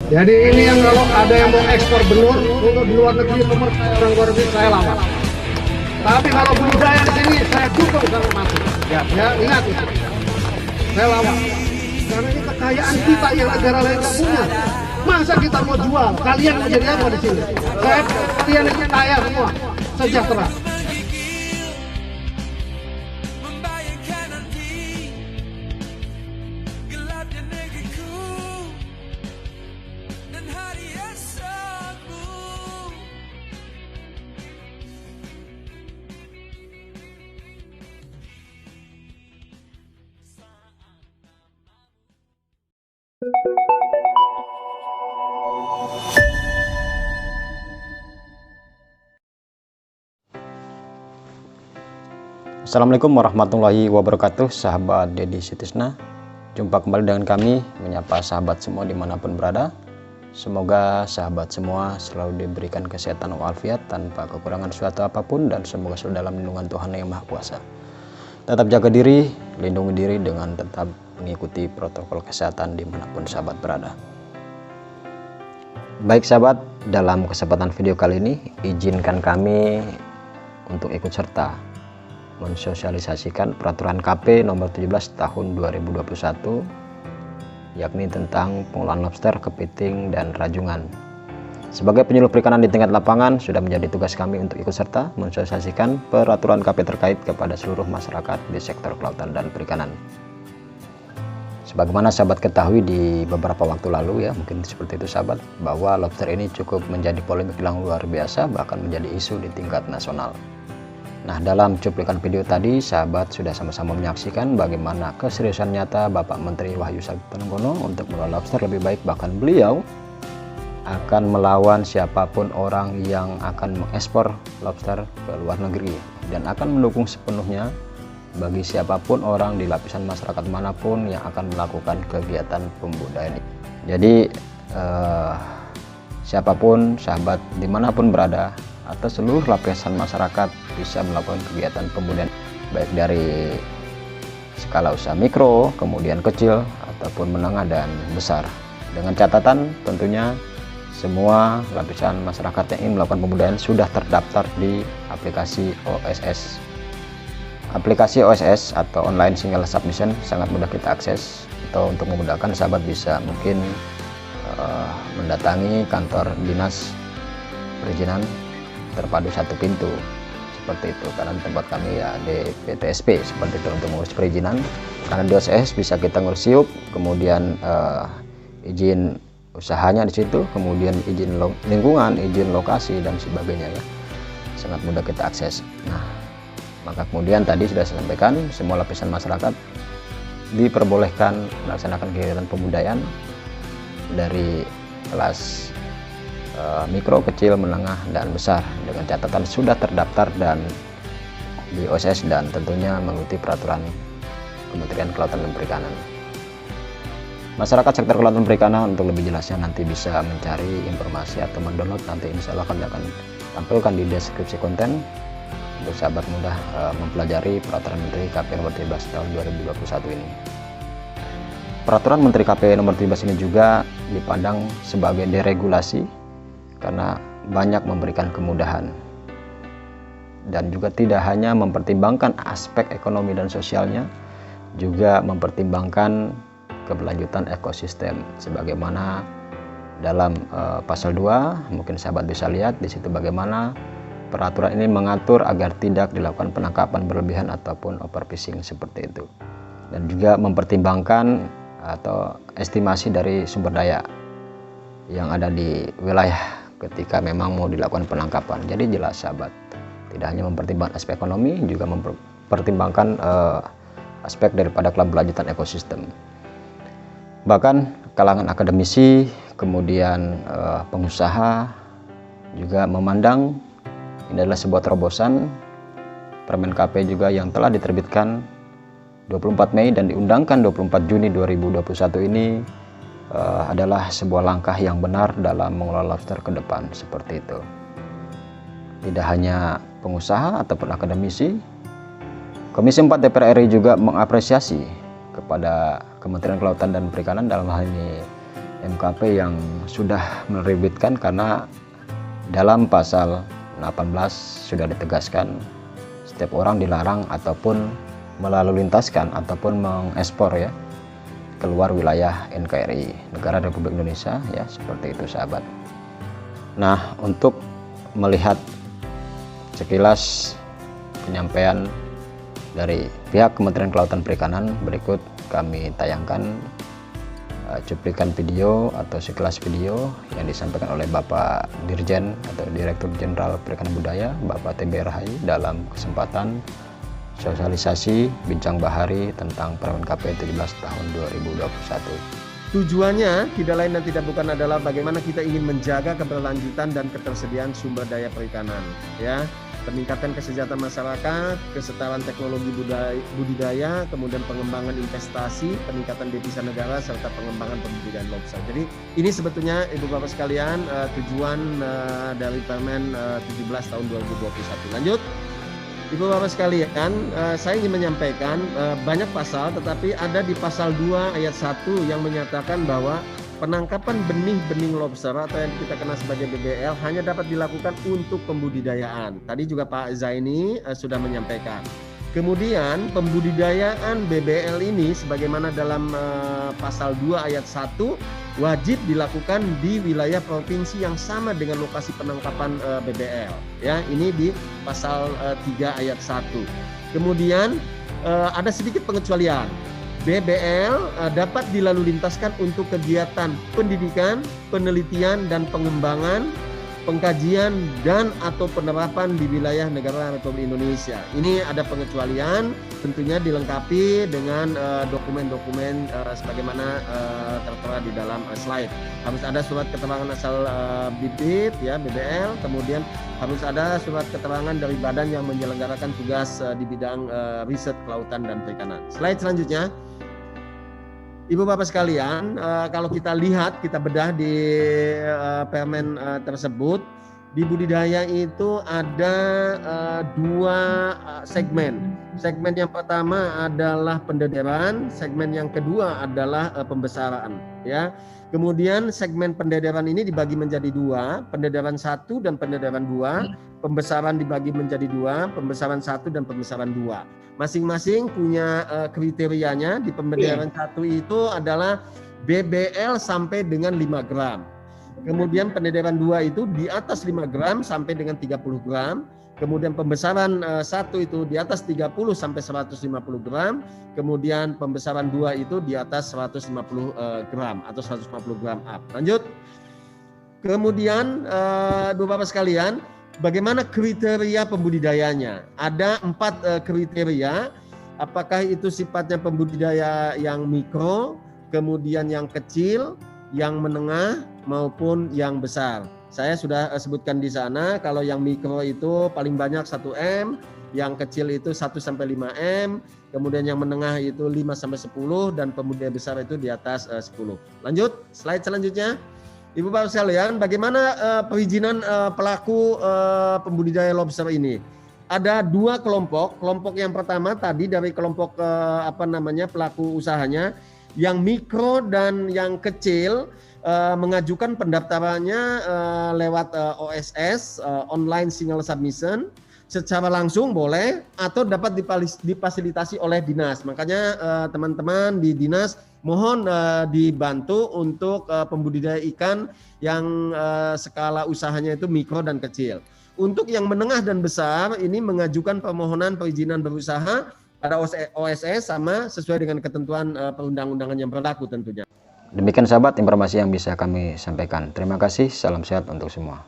Jadi ini yang kalau ada yang mau ekspor benur untuk di luar negeri, nomor saya orang luar negeri saya lawan. Tapi kalau budidaya di sini saya dukung sama mati. Ya, ingat itu. Saya lawan. Karena ini kekayaan kita yang negara lain tak punya. Masa kita mau jual? Kalian mau jadi apa di sini? Kalian ini kaya semua, sejahtera. Assalamualaikum warahmatullahi wabarakatuh, sahabat Deddy Sutisna. Jumpa kembali dengan kami, menyapa sahabat semua dimanapun berada. Semoga sahabat semua selalu diberikan kesehatan walafiat tanpa kekurangan suatu apapun, dan semoga selalu dalam lindungan Tuhan Yang Maha Kuasa. Tetap jaga diri, lindungi diri dengan tetap mengikuti protokol kesehatan dimanapun sahabat berada. Baik sahabat, dalam kesempatan video kali ini izinkan kami untuk ikut serta mensosialisasikan peraturan KP nomor 17 tahun 2021, yakni tentang pengolahan lobster, kepiting, dan rajungan. Sebagai penyuluh perikanan di tingkat lapangan, sudah menjadi tugas kami untuk ikut serta mensosialisasikan peraturan KP terkait kepada seluruh masyarakat di sektor kelautan dan perikanan. Sebagaimana sahabat ketahui di beberapa waktu lalu, ya mungkin seperti itu sahabat, bahwa lobster ini cukup menjadi polemik yang luar biasa, bahkan menjadi isu di tingkat nasional. Nah, dalam cuplikan video tadi, sahabat sudah sama-sama menyaksikan bagaimana keseriusan nyata Bapak Menteri Wahyu Sakti-Trenggono untuk mengelola lobster lebih baik. Bahkan beliau akan melawan siapapun orang yang akan mengekspor lobster ke luar negeri, dan akan mendukung sepenuhnya bagi siapapun orang di lapisan masyarakat manapun yang akan melakukan kegiatan pembudidayaan. Jadi siapapun sahabat dimanapun berada atau seluruh lapisan masyarakat bisa melakukan kegiatan pembudidayaan, baik dari skala usaha mikro, kemudian kecil, ataupun menengah dan besar. Dengan catatan tentunya semua lapisan masyarakat yang ingin melakukan pembudidayaan sudah terdaftar di aplikasi OSS. Aplikasi OSS atau Online Single Submission sangat mudah kita akses, atau untuk memudahkan sahabat bisa mungkin mendatangi kantor dinas perizinan terpadu satu pintu seperti itu, karena di tempat kami ya di PTSP seperti itu untuk mengurus perizinan. Karena di OSS bisa kita ngurus SIUP, kemudian izin usahanya di situ, kemudian izin lingkungan, izin lokasi dan sebagainya, ya sangat mudah kita akses. Nah, maka kemudian tadi sudah saya sampaikan, semua lapisan masyarakat diperbolehkan melaksanakan kegiatan pembudidayaan dari kelas mikro, kecil, menengah, dan besar, dengan catatan sudah terdaftar dan di OSS dan tentunya mengikuti peraturan Kementerian Kelautan dan Perikanan. Masyarakat sektor kelautan dan perikanan untuk lebih jelasnya nanti bisa mencari informasi atau mendownload, nanti insya Allah kami akan tampilkan di deskripsi konten untuk sahabat mudah mempelajari peraturan Menteri KP nomor 13 tahun 2021 ini. Peraturan Menteri KP nomor 13 ini juga dipandang sebagai deregulasi karena banyak memberikan kemudahan, dan juga tidak hanya mempertimbangkan aspek ekonomi dan sosialnya, juga mempertimbangkan keberlanjutan ekosistem. Sebagaimana dalam pasal 2, mungkin sahabat bisa lihat di situ bagaimana peraturan ini mengatur agar tidak dilakukan penangkapan berlebihan ataupun overfishing seperti itu, dan juga mempertimbangkan atau estimasi dari sumber daya yang ada di wilayah ketika memang mau dilakukan penangkapan. Jadi jelas sahabat, tidak hanya mempertimbangkan aspek ekonomi, juga mempertimbangkan aspek daripada keberlanjutan ekosistem. Bahkan kalangan akademisi, kemudian pengusaha juga memandang ini adalah sebuah terobosan Permen KP juga yang telah diterbitkan 24 Mei dan diundangkan 24 Juni 2021 ini adalah sebuah langkah yang benar dalam mengelola lobster ke depan seperti itu. Tidak hanya pengusaha ataupun akademisi, Komisi 4 DPR RI juga mengapresiasi kepada Kementerian Kelautan dan Perikanan, dalam hal ini MKP yang sudah menerbitkan, karena dalam pasal 18 sudah ditegaskan setiap orang dilarang ataupun melalu lintaskan ataupun mengekspor ya keluar wilayah NKRI, Negara Republik Indonesia ya, seperti itu sahabat. Nah, untuk melihat sekilas penyampaian dari pihak Kementerian Kelautan Perikanan, berikut kami tayangkan cuplikan video atau sekilas video yang disampaikan oleh Bapak Dirjen atau Direktur Jenderal Perikanan Budaya, Bapak TB Rahayu, dalam kesempatan sosialisasi Bincang Bahari tentang Permen KP 17 tahun 2021. Tujuannya tidak lain dan tidak bukan adalah bagaimana kita ingin menjaga keberlanjutan dan ketersediaan sumber daya perikanan, ya. Peningkatan kesejahteraan masyarakat, kesetaraan teknologi budidaya, kemudian pengembangan investasi, peningkatan devisa negara, serta pengembangan pembudidayaan lobster. Jadi ini sebetulnya Ibu Bapak sekalian tujuan dari Permen 17 tahun 2021. Lanjut. Ibu Bapak sekalian, saya ingin menyampaikan banyak pasal, tetapi ada di pasal 2 ayat 1 yang menyatakan bahwa penangkapan benih-benih lobster atau yang kita kenal sebagai BBL hanya dapat dilakukan untuk pembudidayaan. Tadi juga Pak Zaini sudah menyampaikan. Kemudian pembudidayaan BBL ini sebagaimana dalam pasal 2 ayat 1 wajib dilakukan di wilayah provinsi yang sama dengan lokasi penangkapan BBL. Ya, ini di pasal 3 ayat 1. Kemudian ada sedikit pengecualian. BBL dapat dilalu lintaskan untuk kegiatan pendidikan, penelitian, dan pengembangan, pengkajian, dan atau penerapan di wilayah negara Republik Indonesia. Ini ada pengecualian, tentunya dilengkapi dengan dokumen-dokumen sebagaimana tertera di dalam slide. Harus ada surat keterangan asal bibit, ya, BBL, kemudian harus ada surat keterangan dari badan yang menyelenggarakan tugas di bidang riset kelautan dan perikanan. Slide selanjutnya. Ibu Bapak sekalian, kalau kita lihat, kita bedah di permen tersebut, di budidaya itu ada dua segmen. Segmen yang pertama adalah pendederan, segmen yang kedua adalah pembesaran. Ya, kemudian segmen pendederan ini dibagi menjadi dua, pendederan 1 dan pendederan 2, pembesaran dibagi menjadi 2, pembesaran 1 dan pembesaran 2. Masing-masing punya kriterianya. Di pendederan 1 itu adalah BBL sampai dengan 5 gram. Kemudian pendederan 2 itu di atas 5 gram sampai dengan 30 gram. Kemudian pembesaran 1 itu di atas 30 sampai 150 gram. Kemudian pembesaran 2 itu di atas 150 gram atau 150 gram up. Lanjut. Kemudian Bapak sekalian, bagaimana kriteria pembudidayanya? Ada 4 kriteria. Apakah itu sifatnya pembudidaya yang mikro, kemudian yang kecil, yang menengah, maupun yang besar. Saya sudah sebutkan di sana, kalau yang mikro itu paling banyak 1 M, yang kecil itu 1 sampai 5 M, kemudian yang menengah itu 5 sampai 10, dan pembudidaya besar itu di atas 10. Lanjut, slide selanjutnya. Ibu Bapak sekalian, bagaimana perizinan pelaku pembudidaya lobster ini? Ada 2 kelompok. Kelompok yang pertama tadi dari kelompok pelaku usahanya, yang mikro dan yang kecil mengajukan pendaftarannya lewat OSS, online single submission, secara langsung boleh atau dapat difasilitasi oleh dinas. Makanya teman-teman di dinas mohon dibantu untuk pembudidaya ikan yang skala usahanya itu mikro dan kecil. Untuk yang menengah dan besar ini mengajukan permohonan perizinan berusaha pada OSS sama sesuai dengan ketentuan perundang-undangan yang berlaku tentunya. Demikian sahabat informasi yang bisa kami sampaikan. Terima kasih, salam sehat untuk semua.